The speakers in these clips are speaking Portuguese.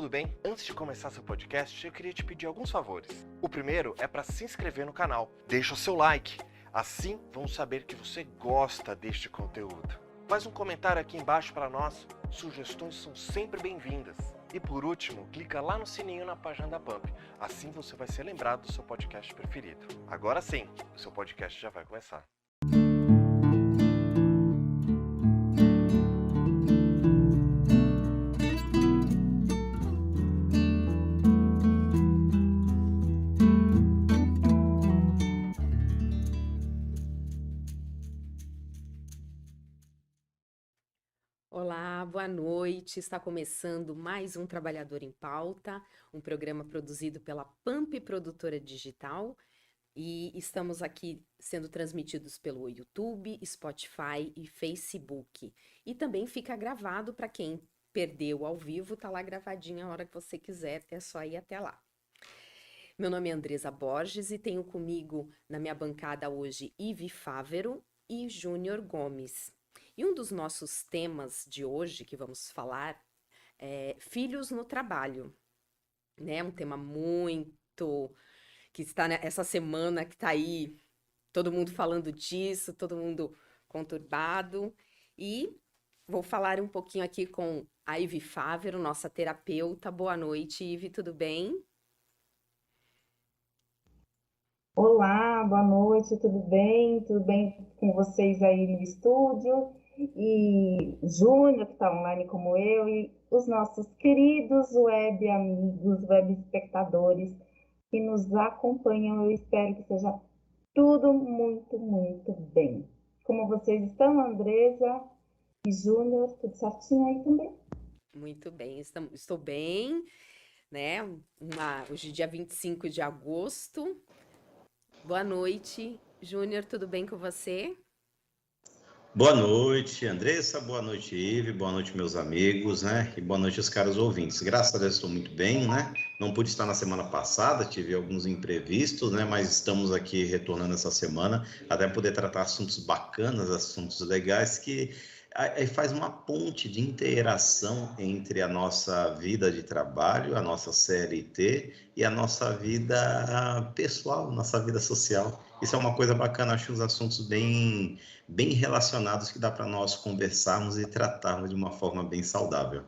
tudo bem? Antes de começar seu podcast, eu queria te pedir alguns favores. O primeiro é para se inscrever no canal. Deixa o seu like, assim vamos saber que você gosta deste conteúdo. Faz um comentário aqui embaixo para nós, sugestões são sempre bem-vindas. E por último, clica lá no sininho na página da Pump, assim você vai ser lembrado do seu podcast preferido. Agora sim, o seu podcast já vai começar. Olá, boa noite. Está começando mais um Trabalhador em Pauta, um programa produzido pela Pump Produtora Digital, e estamos aqui sendo transmitidos pelo YouTube, Spotify e Facebook. E também fica gravado para quem perdeu ao vivo, tá lá gravadinho a hora que você quiser, é só ir até lá. Meu nome é Andresa Borges e tenho comigo na minha bancada hoje Ive Fávero e Júnior Gomes. E um dos nossos temas de hoje que vamos falar é filhos no trabalho, né? Um tema muito que está essa semana que está aí, todo mundo falando disso, todo mundo conturbado. E vou falar um pouquinho aqui com a Ive Fávero, nossa terapeuta. Boa noite, Ive, tudo bem? Olá, boa noite, tudo bem? Tudo bem com vocês aí no estúdio? E Júnior, que está online como eu, e os nossos queridos web amigos, web espectadores que nos acompanham. Eu espero que seja tudo muito, muito bem. Como vocês estão, Andresa e Júnior? Tudo certinho aí também? Muito bem, estou bem, né? Hoje é dia 25 de agosto. Boa noite, Júnior, tudo bem com você? Boa noite, Andressa, boa noite, Ive, boa noite, meus amigos, né? E boa noite aos caros ouvintes. Graças a Deus estou muito bem, né? Não pude estar na semana passada, tive alguns imprevistos, né? Mas estamos aqui retornando essa semana, até poder tratar assuntos bacanas, assuntos legais que aí faz uma ponte de interação entre a nossa vida de trabalho, a nossa CLT e a nossa vida pessoal, nossa vida social. Isso é uma coisa bacana, acho uns assuntos bem relacionados que dá para nós conversarmos e tratarmos de uma forma bem saudável.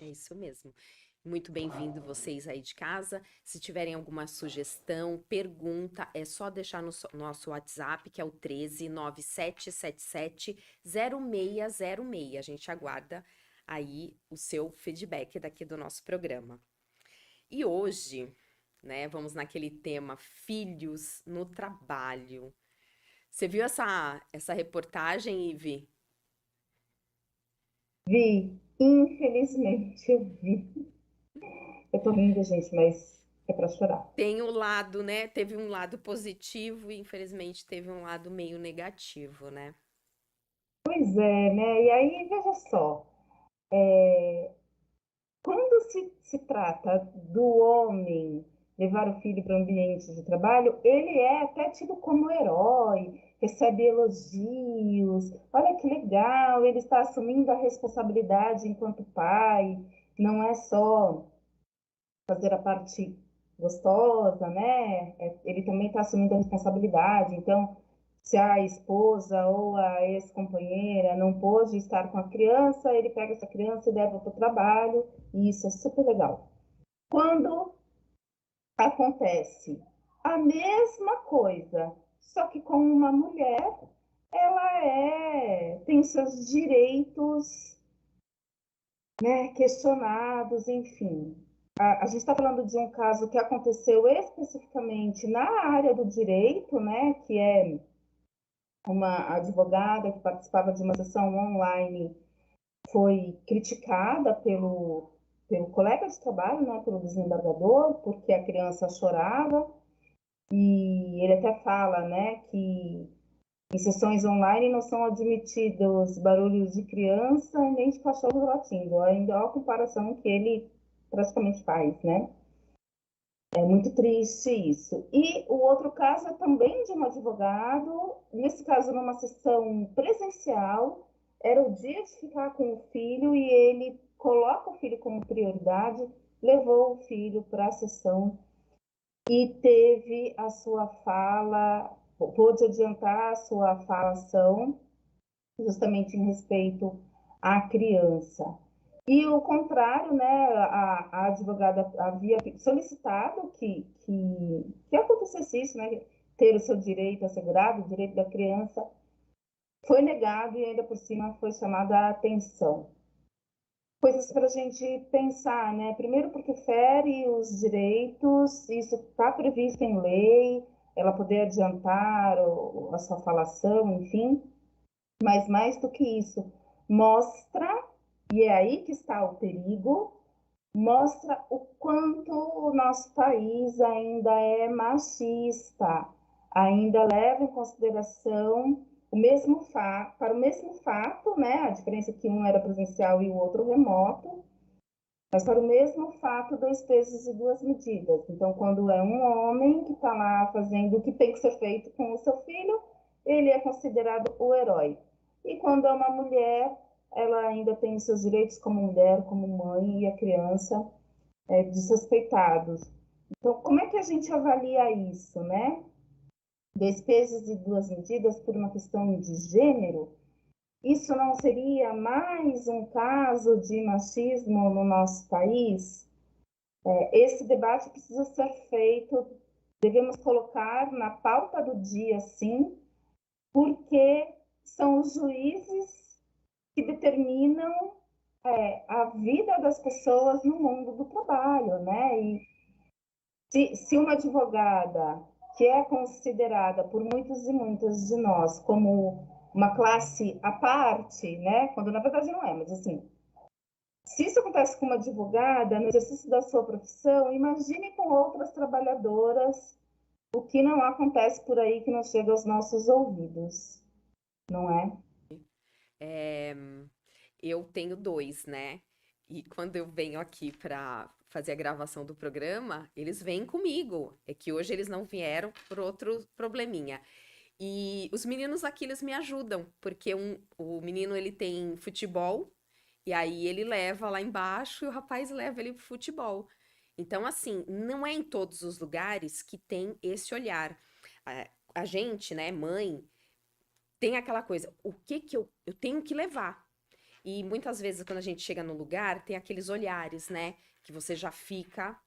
É isso mesmo. Muito bem-vindo vocês aí de casa. Se tiverem alguma sugestão, pergunta, é só deixar no nosso WhatsApp, que é o 13 9777 0606. A gente aguarda aí o seu feedback daqui do nosso programa. E hoje, né, vamos naquele tema filhos no trabalho. Você viu essa reportagem, Ive? Vi, infelizmente eu vi. Eu tô rindo, gente, mas é para chorar. Tem um lado, né? Teve um lado positivo e infelizmente teve um lado meio negativo, né? Pois é, né? E aí, veja só, quando se trata do homem levar o filho para o ambiente de trabalho, ele é até tido como herói, recebe elogios. Olha que legal, ele está assumindo a responsabilidade enquanto pai, não é só fazer a parte gostosa, né? Ele também está assumindo a responsabilidade. Então, se a esposa ou a ex-companheira não pôde estar com a criança, ele pega essa criança e leva para o trabalho, e isso é super legal. Quando acontece a mesma coisa, só que com uma mulher, ela tem seus direitos, né, questionados, enfim. A gente está falando de um caso que aconteceu especificamente na área do direito, né, que é uma advogada que participava de uma sessão online, foi criticada pelo colega de trabalho, né, pelo desembargador, porque a criança chorava, e ele até fala, né, que em sessões online não são admitidos barulhos de criança nem de cachorro latindo, ainda é a comparação que ele praticamente faz, né? É muito triste isso. E o outro caso é também de um advogado, nesse caso numa sessão presencial, era o dia de ficar com o filho e ele coloca o filho como prioridade, levou o filho para a sessão e teve a sua fala, pôde adiantar a sua falação, justamente em respeito à criança. E o contrário, né, a advogada havia solicitado que acontecesse isso, né, ter o seu direito assegurado, o direito da criança, foi negado e ainda por cima foi chamada a atenção. Coisas para a gente pensar, né? Primeiro porque fere os direitos, isso está previsto em lei, ela poder adiantar a sua falação, enfim, mas mais do que isso, mostra, e é aí que está o perigo, mostra o quanto o nosso país ainda é machista, ainda leva em consideração para o mesmo fato, né? A diferença é que um era presencial e o outro remoto, mas para o mesmo fato, dois pesos e duas medidas. Então, quando é um homem que está lá fazendo o que tem que ser feito com o seu filho, ele é considerado o herói. E quando é uma mulher, ela ainda tem os seus direitos como mulher, como mãe, e a criança desrespeitados. Então, como é que a gente avalia isso, né? Dois pesos e duas medidas por uma questão de gênero? Isso não seria mais um caso de machismo no nosso país? Esse debate precisa ser feito, devemos colocar na pauta do dia, sim, porque são os juízes que determinam a vida das pessoas no mundo do trabalho, né? E se uma advogada que é considerada por muitos e muitas de nós como uma classe à parte, né? Quando na verdade não é, mas assim, se isso acontece com uma advogada no exercício da sua profissão, imagine com outras trabalhadoras o que não acontece por aí que não chega aos nossos ouvidos, não é? É, eu tenho dois, né? E quando eu venho aqui para fazer a gravação do programa, eles vêm comigo. É que hoje eles não vieram por outro probleminha. E os meninos aqui, eles me ajudam, porque o menino, ele tem futebol, e aí ele leva lá embaixo e o rapaz leva ele pro futebol. Então, assim, não é em todos os lugares que tem esse olhar. A gente, né, mãe, tem aquela coisa, o que que eu tenho que levar? E muitas vezes, quando a gente chega no lugar, tem aqueles olhares, né, que você já fica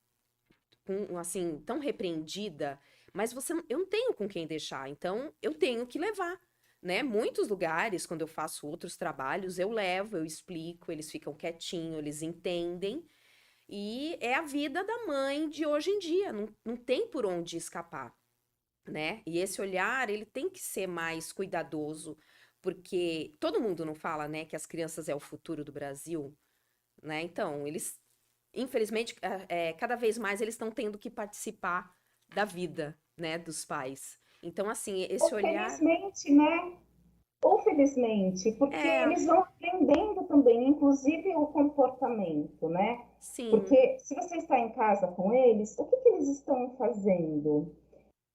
com, assim, tão repreendida, mas eu não tenho com quem deixar, então eu tenho que levar, né? Muitos lugares, quando eu faço outros trabalhos, eu levo, eu explico, eles ficam quietinhos, eles entendem, e é a vida da mãe de hoje em dia, não tem por onde escapar, né? E esse olhar, ele tem que ser mais cuidadoso, porque todo mundo não fala, né, que as crianças é o futuro do Brasil, né? Então, eles, infelizmente, cada vez mais eles estão tendo que participar da vida, né, dos pais. Então, assim, esse Ou olhar felizmente, né? Ou felizmente, porque é, eles vão aprendendo também, inclusive o comportamento, né? sim, Porque se você está em casa com eles, o que que eles estão fazendo?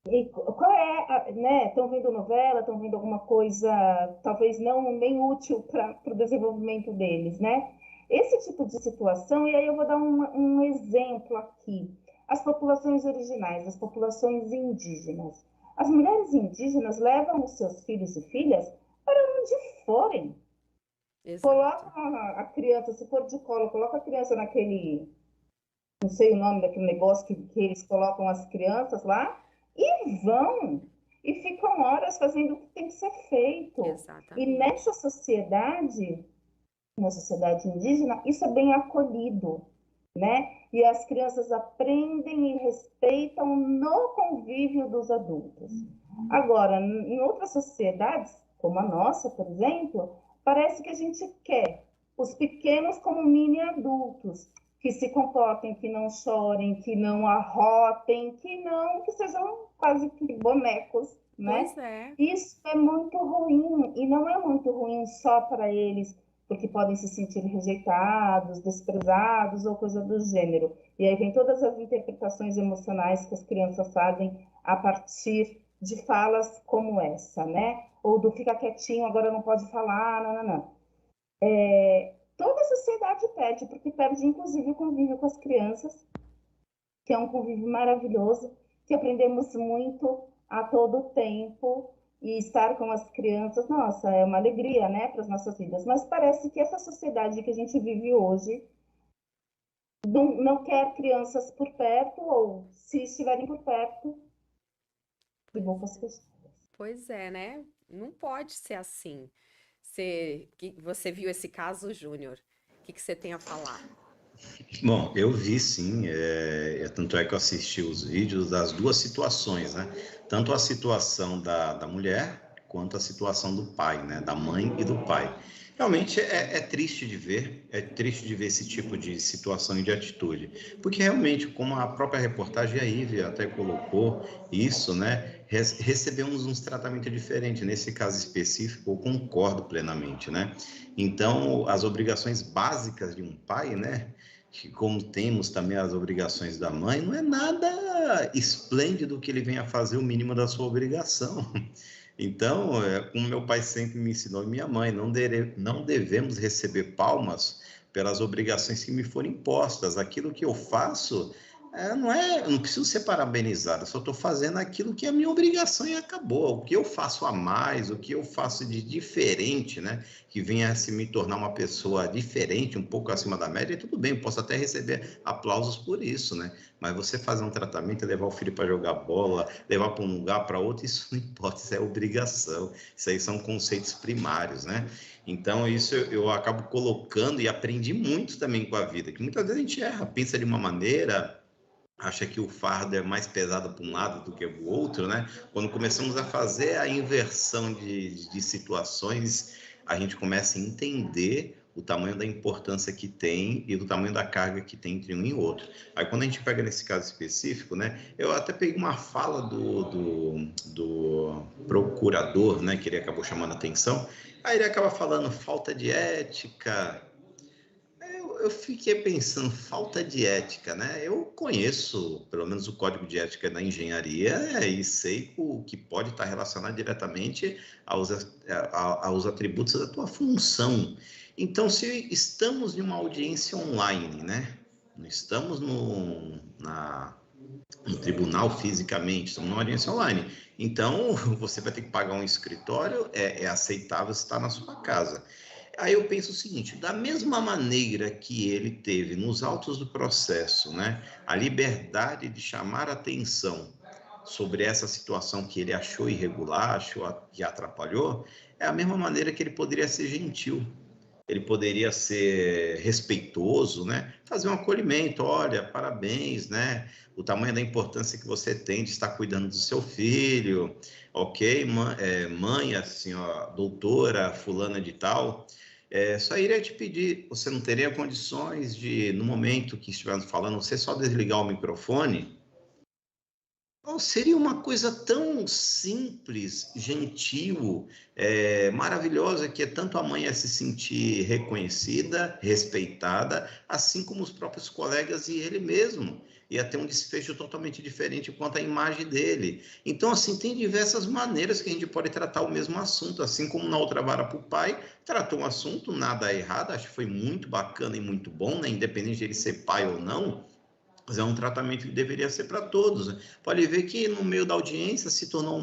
E qual é, né? Estão vendo novela, estão vendo alguma coisa, talvez não nem útil para o desenvolvimento deles, né? Esse tipo de situação, e aí eu vou dar um exemplo aqui. As populações originais, as populações indígenas. As mulheres indígenas levam os seus filhos e filhas para onde forem. exato. Coloca a criança, se for de colo, coloca a criança naquele, não sei o nome daquele negócio que eles colocam as crianças lá, e vão, e ficam horas fazendo o que tem que ser feito. E Exatamente. na sociedade indígena, isso é bem acolhido, né? E as crianças aprendem e respeitam no convívio dos adultos. Agora, em outras sociedades, como a nossa, por exemplo, parece que a gente quer os pequenos como mini adultos, que se comportem, que não chorem, que não arrotem, que sejam quase que bonecos, né? Pois é. Isso é muito ruim, e não é muito ruim só para eles, porque podem se sentir rejeitados, desprezados ou coisa do gênero. E aí vem todas as interpretações emocionais que as crianças fazem a partir de falas como essa, né? Ou do fica quietinho, agora não pode falar, não, não, não. toda a sociedade perde, porque perde inclusive o convívio com as crianças, que é um convívio maravilhoso, que aprendemos muito a todo tempo, e estar com as crianças, nossa, é uma alegria, né, para as nossas vidas. Mas parece que essa sociedade que a gente vive hoje não quer crianças por perto, ou se estiverem por perto, de bocas fechadas. Pois é, né? Não pode ser assim. Você viu esse caso, Júnior? O que você tem a falar? Bom, eu vi sim, tanto é que eu assisti os vídeos das duas situações, né? Tanto a situação da mulher, quanto a situação do pai, né? Da mãe e do pai. Realmente é triste de ver, esse tipo de situação e de atitude, porque realmente, como a própria reportagem, a Ive até colocou isso, né? Recebemos uns tratamentos diferentes, nesse caso específico, eu concordo plenamente, né? Então, as obrigações básicas de um pai, né? Que como temos também as obrigações da mãe, não é nada esplêndido que ele venha fazer o mínimo da sua obrigação. Então, como meu pai sempre me ensinou e minha mãe, não devemos receber palmas pelas obrigações que me forem impostas. Aquilo que eu faço, eu não preciso ser parabenizado, eu só estou fazendo aquilo que é a minha obrigação e acabou. O que eu faço a mais, o que eu faço de diferente, né? Que venha a se me tornar uma pessoa diferente, um pouco acima da média, tudo bem, posso até receber aplausos por isso, né? Mas você fazer um tratamento, levar o filho para jogar bola, levar para um lugar, para outro, isso não importa, isso é obrigação. Isso aí são conceitos primários, né? Então, isso eu acabo colocando e aprendi muito também com a vida, que muitas vezes a gente erra, pensa de uma maneira, acha que o fardo é mais pesado para um lado do que o outro, né? Quando começamos a fazer a inversão de situações, a gente começa a entender o tamanho da importância que tem e do tamanho da carga que tem entre um e outro. Aí, quando a gente pega nesse caso específico, né? Eu até peguei uma fala do procurador, né? Que ele acabou chamando a atenção. Aí ele acaba falando falta de ética. Eu fiquei pensando, falta de ética, né? Eu conheço, pelo menos, o código de ética da engenharia e sei o que pode estar relacionado diretamente aos atributos da tua função. Então, se estamos em uma audiência online, né? Não estamos no tribunal fisicamente, estamos numa audiência online. Então, você vai ter que pagar um escritório, é aceitável estar na sua casa. Aí eu penso o seguinte, da mesma maneira que ele teve nos autos do processo, né, a liberdade de chamar atenção sobre essa situação que ele achou irregular, achou que atrapalhou, é a mesma maneira que ele poderia ser gentil, ele poderia ser respeitoso, né, fazer um acolhimento, olha, parabéns, né, o tamanho da importância que você tem de estar cuidando do seu filho, ok, mãe, assim, ó, doutora fulana de tal, só iria te pedir, você não teria condições de, no momento que estivermos falando, você só desligar o microfone? Ou seria uma coisa tão simples, gentil, maravilhosa, que é tanto a mãe ia se sentir reconhecida, respeitada, assim como os próprios colegas e ele mesmo. Ia ter um desfecho totalmente diferente quanto à imagem dele. Então, assim, tem diversas maneiras que a gente pode tratar o mesmo assunto, assim como na outra vara para o pai, tratou um assunto, nada errado, acho que foi muito bacana e muito bom, né? Independente de ele ser pai ou não, mas é um tratamento que deveria ser para todos, né? Pode ver que no meio da audiência se tornou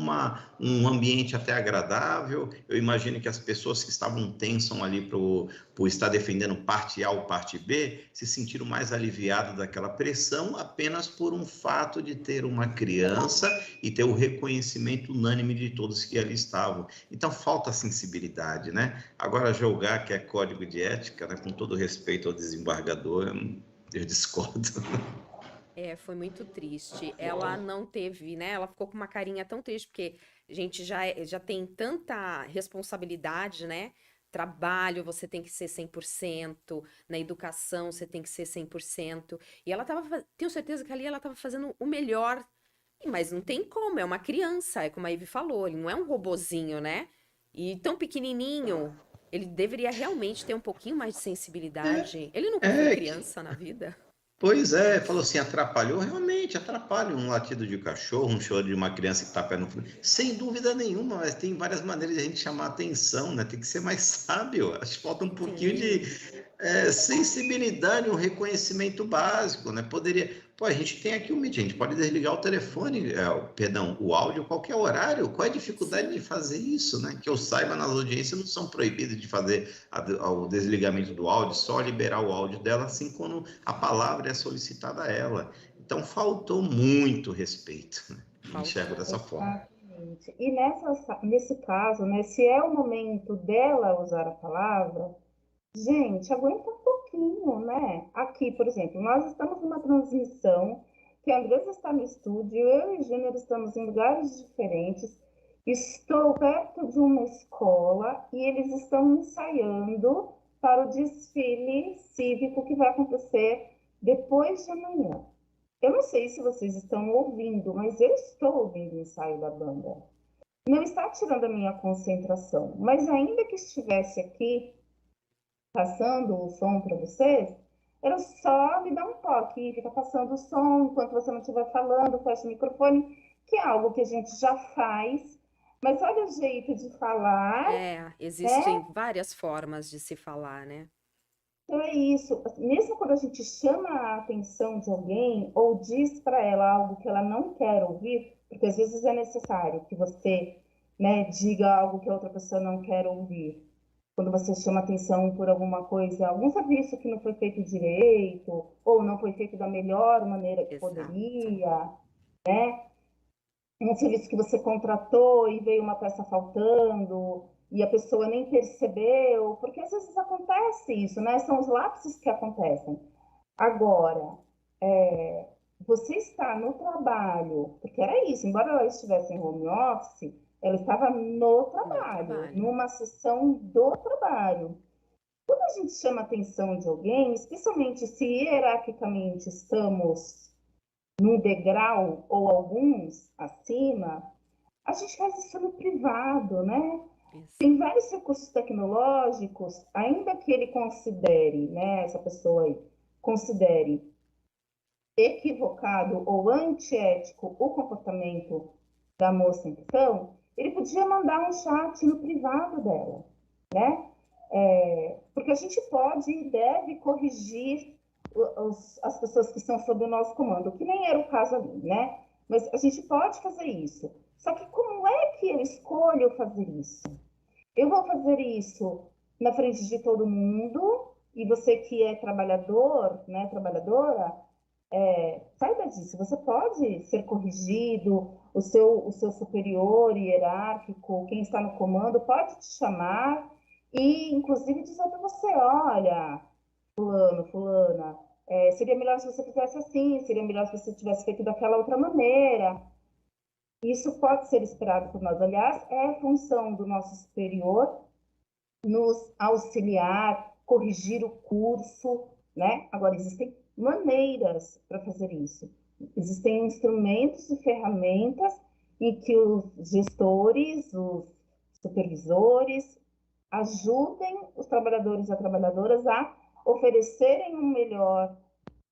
um ambiente até agradável. Eu imagino que as pessoas que estavam tensas ali por estar defendendo parte A ou parte B se sentiram mais aliviadas daquela pressão apenas por um fato de ter uma criança e ter o reconhecimento unânime de todos que ali estavam. Então falta sensibilidade, né? Agora julgar que é código de ética, né? Com todo respeito ao desembargador, eu discordo. Foi muito triste. Ela não teve, né? Ela ficou com uma carinha tão triste, porque a gente já tem tanta responsabilidade, né? Trabalho, você tem que ser 100%, na educação você tem que ser 100%. E ela tenho certeza que ali ela estava fazendo o melhor, mas não tem como, é uma criança, é como a Ivy falou, ele não é um robozinho, né? E tão pequenininho, ele deveria realmente ter um pouquinho mais de sensibilidade. Ele nunca foi criança na vida. Pois é, falou assim, atrapalhou? Realmente, atrapalha um latido de cachorro, um choro de uma criança que está pé no fundo. Sem dúvida nenhuma, mas tem várias maneiras de a gente chamar a atenção, né? Tem que ser mais sábio. Acho que falta um pouquinho sensibilidade, um reconhecimento básico, né? Poderia. Pô, a gente tem aqui a gente pode desligar o telefone, perdão, o áudio a qualquer horário. Qual é a dificuldade de fazer isso, né? Que eu saiba, nas audiências não são proibidas de fazer o desligamento do áudio, só liberar o áudio dela assim quando a palavra é solicitada a ela. Então faltou muito respeito, né? Eu enxergo dessa forma. Exatamente. E nesse caso, né, se é o momento dela usar a palavra, gente, aguenta um pouquinho, né? Aqui, por exemplo, nós estamos numa transmissão, que a Andressa está no estúdio, eu e o Júnior estamos em lugares diferentes, estou perto de uma escola e eles estão ensaiando para o desfile cívico que vai acontecer depois de amanhã. Eu não sei se vocês estão ouvindo, mas eu estou ouvindo o ensaio da banda. Não está tirando a minha concentração, mas ainda que estivesse aqui passando o som para vocês, era só me dar um toque, fica passando o som enquanto você não estiver falando, fecha o microfone, que é algo que a gente já faz, mas olha o jeito de falar, Existem várias formas de se falar, né? Então é isso, mesmo quando a gente chama a atenção de alguém ou diz para ela algo que ela não quer ouvir, porque às vezes é necessário que você, né, diga algo que a outra pessoa não quer ouvir. Quando você chama atenção por alguma coisa, algum serviço que não foi feito direito, ou não foi feito da melhor maneira que Exato. poderia, um serviço que você contratou e veio uma peça faltando, e a pessoa nem percebeu, porque às vezes acontece isso, né? São os lapsos que acontecem. Agora, você está no trabalho, porque era isso, embora ela estivesse em home office, ela estava no trabalho, numa sessão do trabalho. Quando a gente chama a atenção de alguém, especialmente se hierarquicamente estamos num degrau ou alguns acima, a gente faz isso no privado, né? Isso. Tem vários recursos tecnológicos, ainda que ele considere, né, essa pessoa aí, considere equivocado ou antiético o comportamento da moça em questão, ele podia mandar um chat no privado dela, né? Porque a gente pode e deve corrigir as pessoas que estão sob o nosso comando, que nem era o caso ali, né? Mas a gente pode fazer isso. Só que como é que eu escolho fazer isso? Eu vou fazer isso na frente de todo mundo, e você que é trabalhador, né, trabalhadora, saiba disso. Você pode ser corrigido, o seu superior hierárquico, quem está no comando, pode te chamar e, inclusive, dizer para você: olha, fulano, fulana, seria melhor se você fizesse assim, seria melhor se você tivesse feito daquela outra maneira. Isso pode ser esperado por nós. Aliás, é função do nosso superior nos auxiliar, corrigir o curso, né? Agora, existem maneiras para fazer isso. Existem instrumentos e ferramentas em que os gestores, os supervisores, ajudem os trabalhadores e as trabalhadoras a oferecerem um melhor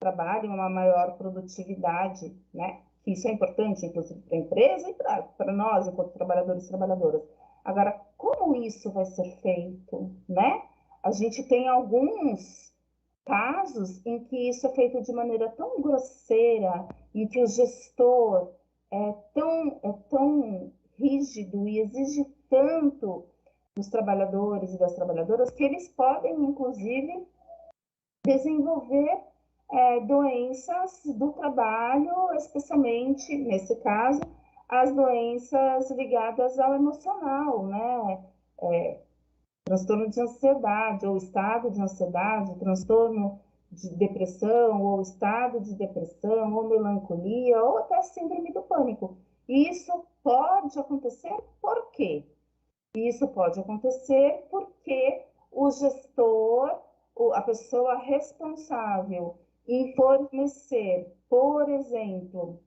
trabalho, uma maior produtividade, né? Isso é importante, inclusive, para a empresa e para nós, enquanto trabalhadores e trabalhadoras. Agora, como isso vai ser feito, né? A gente tem alguns casos em que isso é feito de maneira tão grosseira, em que o gestor é tão rígido e exige tanto dos trabalhadores e das trabalhadoras que eles podem, inclusive, desenvolver doenças do trabalho, especialmente, nesse caso, as doenças ligadas ao emocional, né? Transtorno de ansiedade, ou estado de ansiedade, transtorno de depressão, ou estado de depressão, ou melancolia, ou até síndrome do pânico. E isso pode acontecer por quê? Isso pode acontecer porque o gestor, a pessoa responsável em fornecer, por exemplo,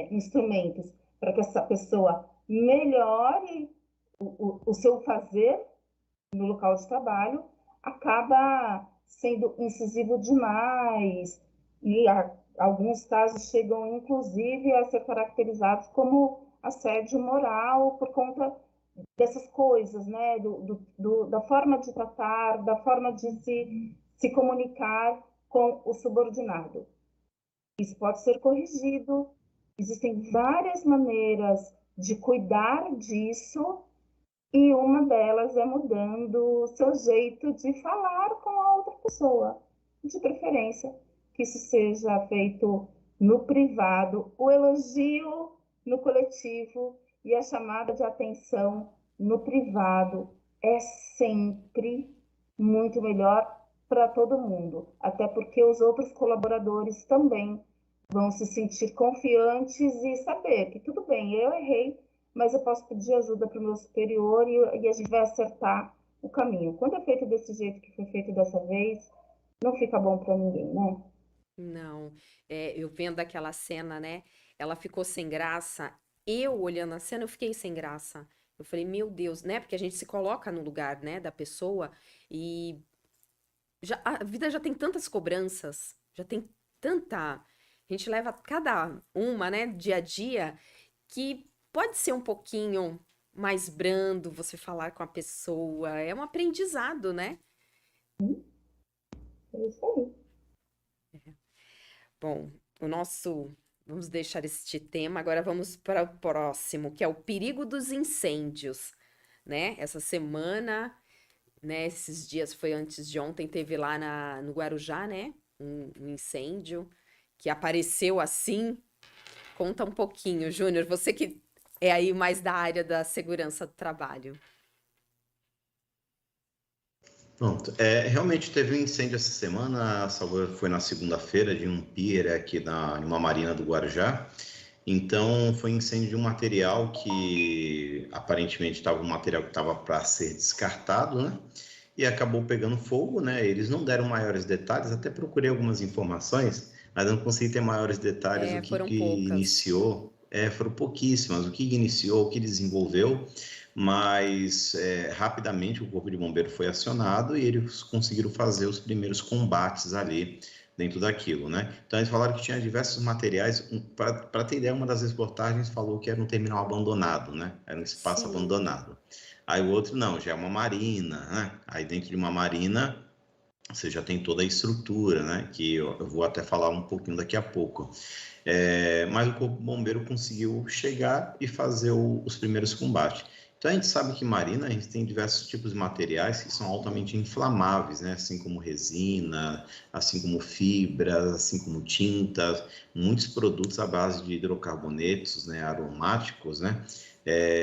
instrumentos para que essa pessoa melhore o seu fazer no local de trabalho, acaba sendo incisivo demais e alguns casos chegam inclusive a ser caracterizados como assédio moral por conta dessas coisas, né? Da forma de tratar, da forma de se comunicar com o subordinado. Isso pode ser corrigido. Existem várias maneiras de cuidar disso, e uma delas é mudando o seu jeito de falar com a outra pessoa, de preferência que isso seja feito no privado, o elogio no coletivo e a chamada de atenção no privado é sempre muito melhor para todo mundo, até porque os outros colaboradores também vão se sentir confiantes e saber que tudo bem, eu errei, mas eu posso pedir ajuda para o meu superior e a gente vai acertar o caminho. Quando é feito desse jeito que foi feito dessa vez, não fica bom para ninguém, né? Não, eu vendo aquela cena, né? Ela ficou sem graça. Eu olhando a cena, eu fiquei sem graça. Eu falei, meu Deus, né? Porque a gente se coloca no lugar, né, da pessoa e a vida já tem tantas cobranças, já tem tanta. A gente leva cada uma, né, dia a dia, que pode ser um pouquinho mais brando você falar com a pessoa. É um aprendizado, né? É isso aí. Bom, o nosso. Vamos deixar este tema, agora vamos para o próximo, que é o perigo dos incêndios, né? Essa semana, né? Esses dias foi antes de ontem, teve lá no Guarujá, né? Um incêndio que apareceu assim. Conta um pouquinho, Júnior, você que é aí mais da área da segurança do trabalho. Pronto. Realmente teve um incêndio essa semana, foi na segunda-feira, de um pier aqui numa marina do Guarujá. Então, foi incêndio de um material que aparentemente estava um material que estava para ser descartado, né? E acabou pegando fogo, né? Eles não deram maiores detalhes, até procurei algumas informações, mas não consegui ter maiores detalhes. O que Foram poucas. iniciou, foram pouquíssimas, o que iniciou, o que desenvolveu, mas rapidamente o Corpo de Bombeiro foi acionado e eles conseguiram fazer os primeiros combates ali dentro daquilo, né? Então eles falaram que tinha diversos materiais. Para ter ideia, uma das reportagens falou que era um terminal abandonado, né? Era um espaço Sim, abandonado. Aí o outro não, já é uma marina, né? Aí dentro de uma marina você já tem toda a estrutura, né? Que eu vou até falar um pouquinho daqui a pouco. Mas o Corpo Bombeiro conseguiu chegar e fazer os primeiros combates. Então a gente sabe que marina, a gente tem diversos tipos de materiais que são altamente inflamáveis, né? Assim como resina, assim como fibras, assim como tintas, muitos produtos à base de hidrocarbonetos, né? Aromáticos, né?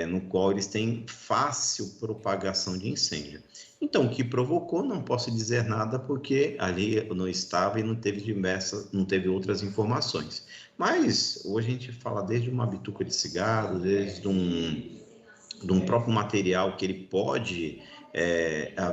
No qual eles têm fácil propagação de incêndio. Então, o que provocou, não posso dizer nada, porque ali eu não estava e não teve outras informações. Mas hoje a gente fala desde uma bituca de cigarro, desde de um próprio material que ele pode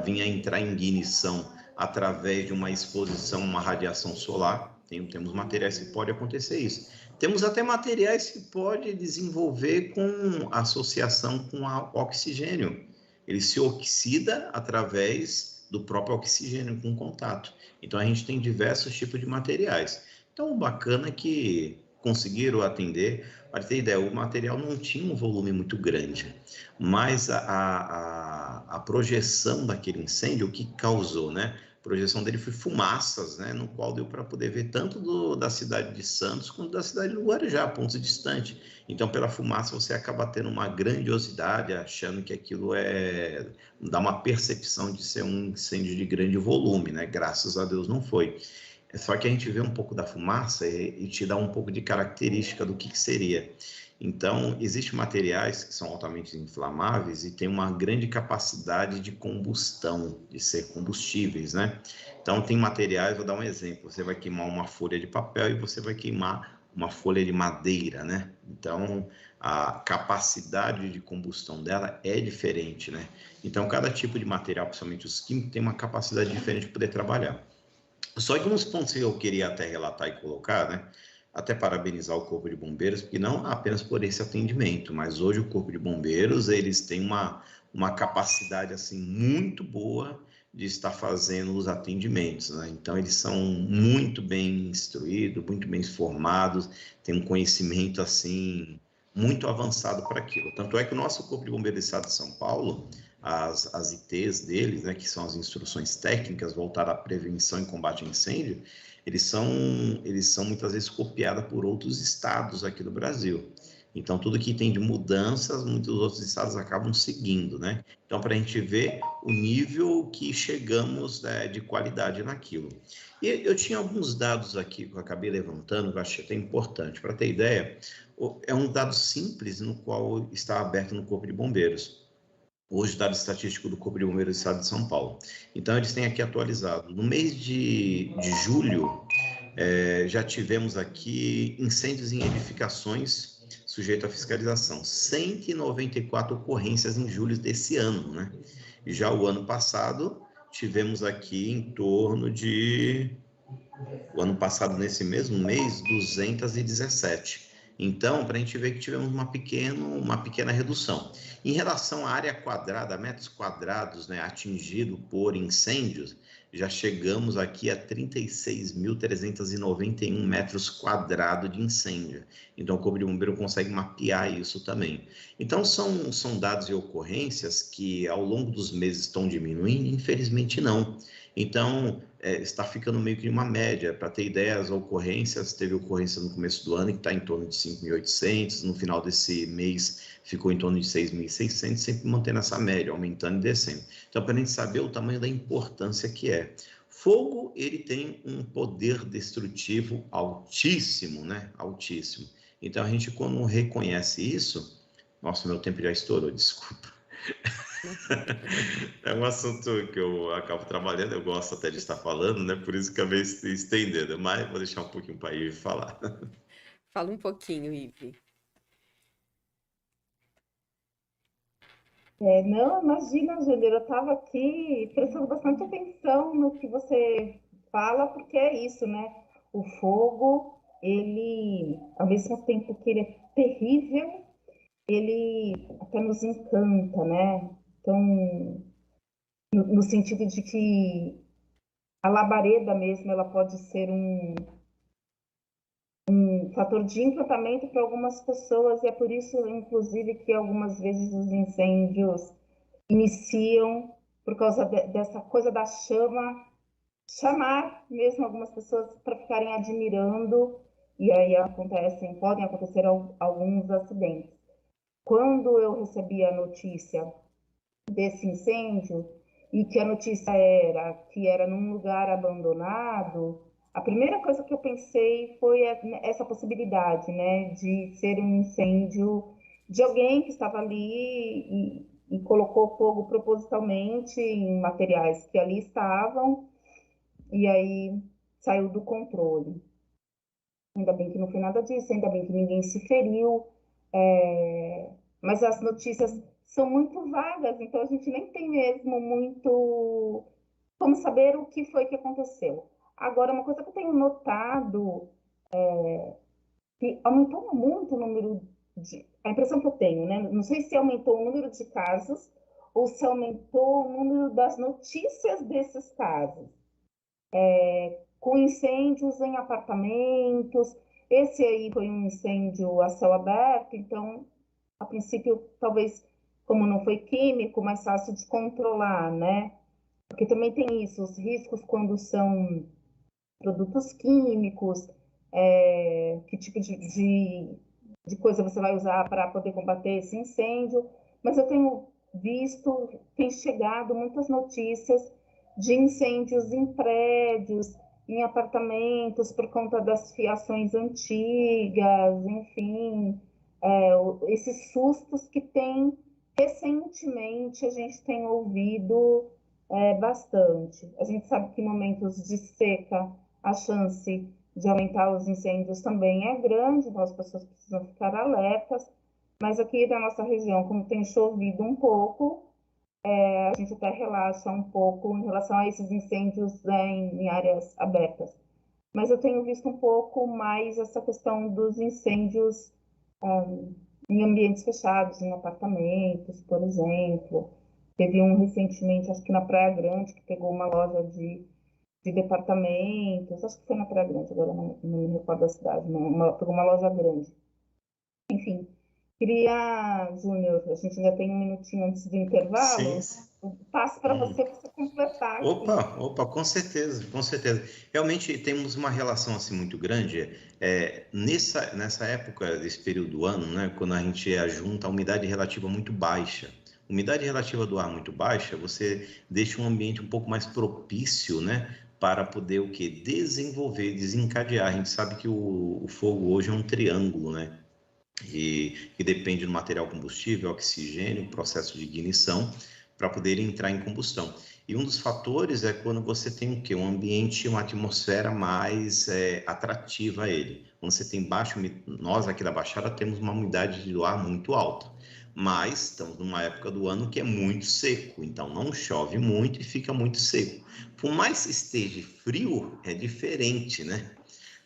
vir a entrar em ignição através de uma exposição, uma radiação solar. Temos materiais que pode acontecer isso. Temos até materiais que pode desenvolver com associação com oxigênio. Ele se oxida através do próprio oxigênio com contato. Então a gente tem diversos tipos de materiais. Então o bacana é que conseguiram atender. Para ter ideia, o material não tinha um volume muito grande, mas a projeção daquele incêndio, o que causou, né? A projeção dele foi fumaças, né? No qual deu para poder ver tanto da cidade de Santos quanto da cidade do Guarujá, pontos distantes. Então, pela fumaça, você acaba tendo uma grandiosidade, achando que aquilo dá uma percepção de ser um incêndio de grande volume, né? Graças a Deus não foi. Só que a gente vê um pouco da fumaça e te dá um pouco de característica do que seria. Então, existem materiais que são altamente inflamáveis e têm uma grande capacidade de combustão, de ser combustíveis, né? Então, tem materiais, vou dar um exemplo, você vai queimar uma folha de papel e você vai queimar uma folha de madeira, né? Então, a capacidade de combustão dela é diferente, né? Então, cada tipo de material, principalmente os químicos, tem uma capacidade diferente de poder trabalhar. Só que uns pontos que eu queria até relatar e colocar, né? Até parabenizar o Corpo de Bombeiros, porque não apenas por esse atendimento, mas hoje o Corpo de Bombeiros, eles têm uma capacidade, assim, muito boa de estar fazendo os atendimentos, né? Então, eles são muito bem instruídos, muito bem formados, têm um conhecimento, assim, muito avançado para aquilo. Tanto é que o nosso Corpo de Bombeiros do Estado de São Paulo, as ITs deles, né, que são as instruções técnicas voltadas à prevenção e combate a incêndio, eles são muitas vezes copiadas por outros estados aqui do Brasil. Então, tudo que tem de mudanças, muitos outros estados acabam seguindo, né? Então, para a gente ver o nível que chegamos, né, de qualidade naquilo. E eu tinha alguns dados aqui que eu acabei levantando, que eu achei até importante. Para ter ideia, é um dado simples no qual está aberto no Corpo de Bombeiros. Hoje, o dado estatístico do Corpo de Bombeiros do Estado de São Paulo. Então, eles têm aqui atualizado. No mês de julho, já tivemos aqui incêndios em edificações sujeito à fiscalização. 194 ocorrências em julho desse ano, né? E já o ano passado, tivemos aqui em torno de... O ano passado, nesse mesmo mês, 217. Então, para a gente ver que tivemos uma pequena redução. Em relação à área quadrada, metros quadrados, né, atingido por incêndios, já chegamos aqui a 36.391 metros quadrados de incêndio. Então, o Corpo de Bombeiro consegue mapear isso também. Então, são dados e ocorrências que, ao longo dos meses, estão diminuindo? Infelizmente, não. Então, está ficando meio que uma média. Para ter ideia, as ocorrências, teve ocorrência no começo do ano que está em torno de 5.800, no final desse mês ficou em torno de 6.600, sempre mantendo essa média, aumentando e descendo. Então, para a gente saber o tamanho da importância que é. Fogo, ele tem um poder destrutivo altíssimo, né? Altíssimo. Então, a gente, quando reconhece isso... Nossa, meu tempo já estourou, desculpa. É um assunto que eu acabo trabalhando, eu gosto até de estar falando, né? Por isso que acabei estendendo, mas vou deixar um pouquinho para a Ive falar. Fala um pouquinho, Ive. Não, imagina, Júlia, eu estava aqui prestando bastante atenção no que você fala, porque é isso, né? O fogo, ele, ao mesmo tempo que ele é terrível, ele até nos encanta, né? Então, no sentido de que a labareda mesmo, ela pode ser um fator de encantamento para algumas pessoas, e é por isso, inclusive, que algumas vezes os incêndios iniciam por causa dessa coisa da chama, chamar mesmo algumas pessoas para ficarem admirando, e aí podem acontecer alguns acidentes. Quando eu recebi a notícia desse incêndio, e que a notícia era que era num lugar abandonado, a primeira coisa que eu pensei foi essa possibilidade, né, de ser um incêndio de alguém que estava ali e colocou fogo propositalmente em materiais que ali estavam, e aí saiu do controle. Ainda bem que não foi nada disso, ainda bem que ninguém se feriu, mas as notícias são muito vagas, então a gente nem tem mesmo muito como saber o que foi que aconteceu. Agora, uma coisa que eu tenho notado que aumentou muito o número de... A impressão que eu tenho, né? Não sei se aumentou o número de casos ou se aumentou o número das notícias desses casos. Com incêndios em apartamentos. Esse aí foi um incêndio a céu aberto, então, a princípio, talvez, como não foi químico, mais fácil de controlar, né? Porque também tem isso, os riscos quando são produtos químicos, que tipo de coisa você vai usar para poder combater esse incêndio. Mas eu tenho visto, tem chegado muitas notícias de incêndios em prédios, em apartamentos, por conta das fiações antigas, enfim, esses sustos que tem recentemente a gente tem ouvido bastante. A gente sabe que em momentos de seca a chance de aumentar os incêndios também é grande, então as pessoas precisam ficar alertas. Mas aqui na nossa região, como tem chovido um pouco, a gente até relaxa um pouco em relação a esses incêndios, né, em áreas abertas. Mas eu tenho visto um pouco mais essa questão dos incêndios em ambientes fechados, em apartamentos, por exemplo. Teve um recentemente, acho que na Praia Grande, que pegou uma loja de departamentos, acho que foi na Praia Grande, agora não me recordo da cidade, pegou uma loja grande. Enfim, Queria, Júnior, a gente ainda tem um minutinho antes do intervalo, Sim. passo para você completar aqui. Opa, com certeza, com certeza. Realmente temos uma relação assim muito grande nessa época desse período do ano, né, quando a gente ajunta a umidade relativa muito baixa. Umidade relativa do ar muito baixa, você deixa um ambiente um pouco mais propício, né, para poder o quê? Desenvolver, desencadear. A gente sabe que o fogo hoje é um triângulo, né? E depende do material combustível, oxigênio, processo de ignição, para poder entrar em combustão. E um dos fatores é quando você tem o quê? Um ambiente, uma atmosfera mais atrativa a ele. Quando você tem nós aqui da Baixada temos uma umidade do ar muito alta, mas estamos numa época do ano que é muito seco, então não chove muito e fica muito seco. Por mais que esteja frio, é diferente, né?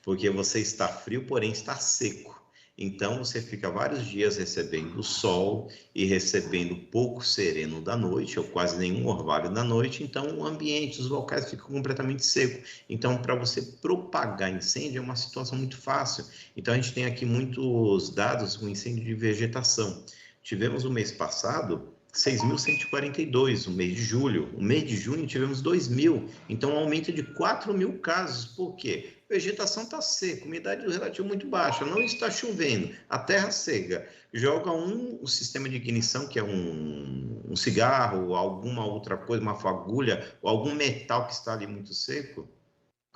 Porque você está frio, porém está seco. Então, você fica vários dias recebendo o sol e recebendo pouco sereno da noite, ou quase nenhum orvalho da noite. Então, o ambiente, os locais ficam completamente secos. Então, para você propagar incêndio é uma situação muito fácil. Então, a gente tem aqui muitos dados com incêndio de vegetação. Tivemos no mês passado 6.142, o mês de julho. O mês de junho tivemos 2.000. Então, um aumento de 4.000 casos. Por quê? A vegetação está seca, umidade relativa muito baixa, não está chovendo, a terra seca. Joga o sistema de ignição, que é um cigarro, alguma outra coisa, uma fagulha, ou algum metal que está ali muito seco,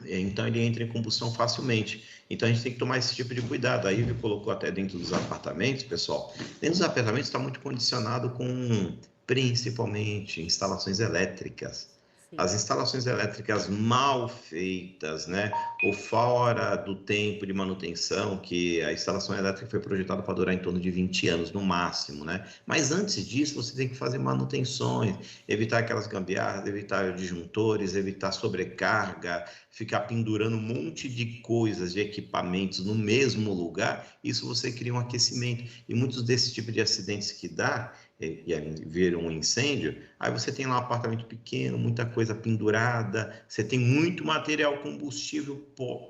então ele entra em combustão facilmente. Então a gente tem que tomar esse tipo de cuidado. A Ivy colocou até dentro dos apartamentos, pessoal. Dentro dos apartamentos está muito condicionado com, principalmente, instalações elétricas. As instalações elétricas mal feitas, né, ou fora do tempo de manutenção, que a instalação elétrica foi projetada para durar em torno de 20 anos no máximo, né? Mas antes disso, você tem que fazer manutenções, evitar aquelas gambiarras, evitar disjuntores, evitar sobrecarga, ficar pendurando um monte de coisas, de equipamentos no mesmo lugar. Isso você cria um aquecimento. E muitos desses tipos de acidentes que dá, e aí ver um incêndio, aí você tem lá um apartamento pequeno, muita coisa pendurada, você tem muito material combustível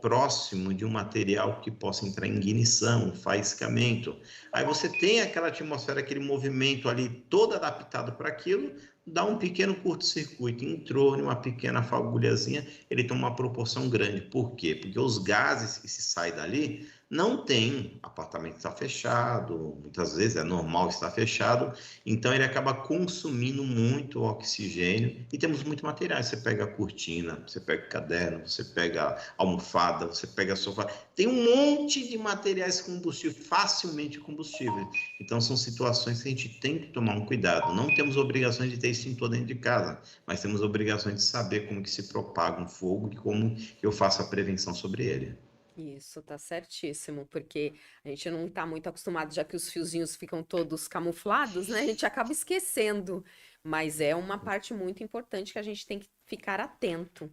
próximo de um material que possa entrar em ignição, faiscamento. Aí você tem aquela atmosfera, aquele movimento ali todo adaptado para aquilo, dá um pequeno curto-circuito, entrou em uma pequena fagulhazinha, ele toma uma proporção grande. Por quê? Porque os gases que se saem dali não tem, apartamento está fechado, muitas vezes é normal estar fechado, então ele acaba consumindo muito oxigênio e temos muito material. Você pega a cortina, você pega o caderno, você pega a almofada, você pega a sofá, tem um monte de materiais combustíveis, facilmente combustíveis. Então são situações que a gente tem que tomar um cuidado. Não temos obrigações de ter extintor dentro de casa, mas temos obrigações de saber como que se propaga um fogo e como eu faço a prevenção sobre ele. Isso, tá certíssimo, porque a gente não tá muito acostumado, já que os fiozinhos ficam todos camuflados, né? A gente acaba esquecendo, mas é uma parte muito importante que a gente tem que ficar atento.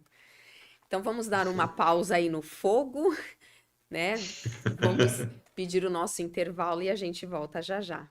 Então vamos dar uma pausa aí no fogo, né? Vamos pedir o nosso intervalo e a gente volta já já.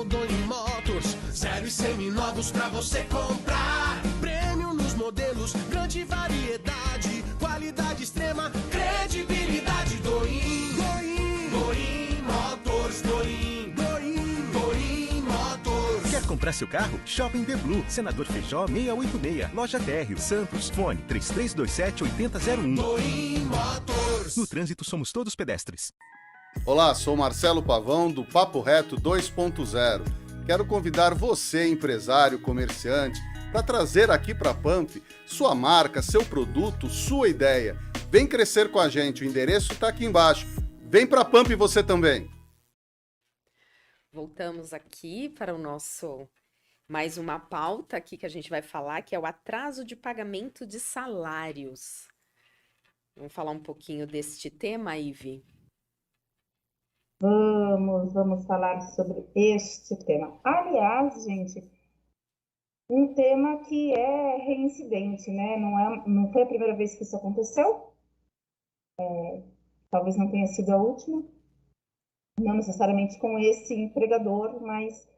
Doim Motors, zero e seminovos pra você comprar. Prêmio nos modelos, grande variedade, qualidade extrema, credibilidade. Doim Motors, Doim Motors. Quer comprar seu carro? Shopping The Blue, Senador Feijó 686, Loja Térreo, Santos, fone 3327-8001. Doim Motors. No trânsito somos todos pedestres. Olá, sou Marcelo Pavão do Papo Reto 2.0. Quero convidar você, empresário, comerciante, para trazer aqui para a Pamp sua marca, seu produto, sua ideia. Vem crescer com a gente, o endereço está aqui embaixo. Vem para a Pamp você também. Voltamos aqui para o nosso mais uma pauta aqui que a gente vai falar, que é o atraso de pagamento de salários. Vamos falar um pouquinho deste tema, Ive? Vamos falar sobre este tema. Aliás, gente, um tema que é reincidente, né? Não foi a primeira vez que isso aconteceu, talvez não tenha sido a última, não necessariamente com esse empregador, mas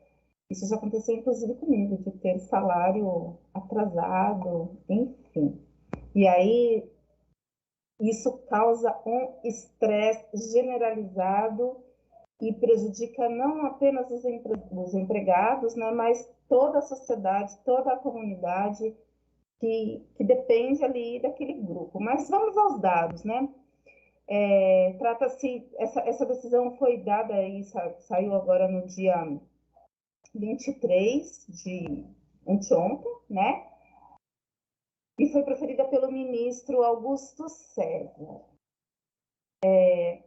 isso já aconteceu inclusive comigo, de ter salário atrasado, enfim. E aí isso causa um estresse generalizado e prejudica não apenas os empregados, né, mas toda a sociedade, toda a comunidade que depende ali daquele grupo. Mas vamos aos dados, né? Trata-se, essa decisão foi dada e saiu agora no dia 23 de anteontem, né? E foi proferida pelo ministro Augusto César.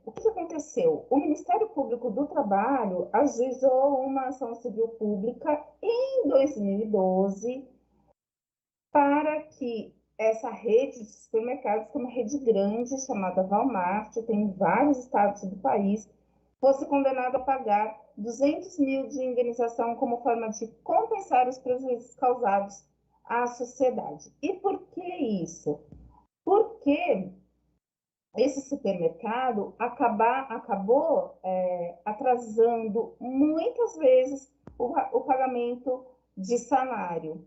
O que aconteceu? O Ministério Público do Trabalho ajuizou uma ação civil pública em 2012 para que essa rede de supermercados, que é uma rede grande chamada Walmart, tem em vários estados do país, fosse condenada a pagar 200 mil de indenização como forma de compensar os prejuízos causados à sociedade. E por que isso? Porque esse supermercado acabou atrasando muitas vezes o pagamento de salário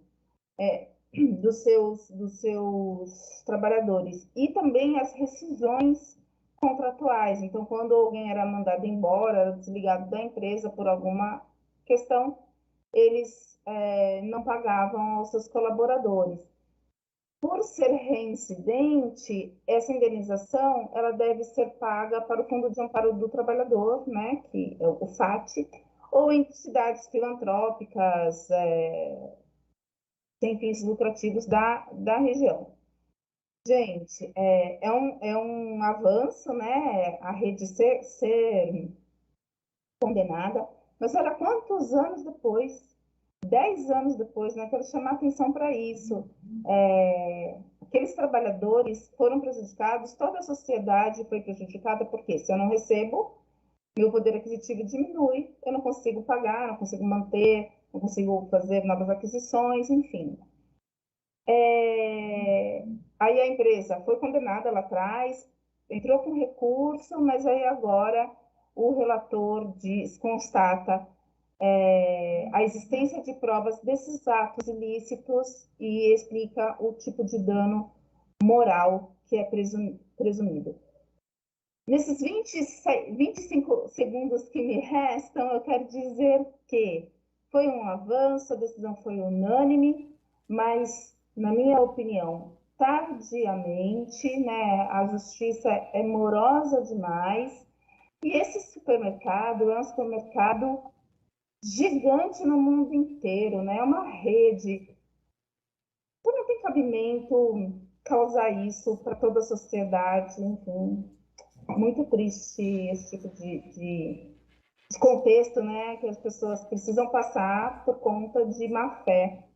dos seus trabalhadores e também as rescisões contratuais. Então, quando alguém era mandado embora, era desligado da empresa por alguma questão, eles não pagavam aos seus colaboradores. Por ser reincidente, essa indenização ela deve ser paga para o Fundo de Amparo do Trabalhador, né, que é o FAT, ou entidades filantrópicas sem fins lucrativos da região. Gente, é um avanço, né, a rede ser condenada, mas olha quantos anos depois, 10 anos depois, né, quero chamar atenção para isso. Aqueles trabalhadores foram prejudicados, toda a sociedade foi prejudicada, porque se eu não recebo, meu poder aquisitivo diminui, eu não consigo pagar, não consigo manter, não consigo fazer novas aquisições, enfim. Aí a empresa foi condenada lá atrás, entrou com recurso, mas aí agora o relator constata a existência de provas desses atos ilícitos e explica o tipo de dano moral que é presumido. Nesses 25 segundos que me restam, eu quero dizer que foi um avanço, a decisão foi unânime, mas, na minha opinião, tardiamente, né, a justiça é morosa demais, e esse supermercado é um supermercado gigante no mundo inteiro, né? É uma rede. Então não tem cabimento causar isso para toda a sociedade, enfim. Muito triste esse tipo de contexto, né? Que as pessoas precisam passar por conta de má fé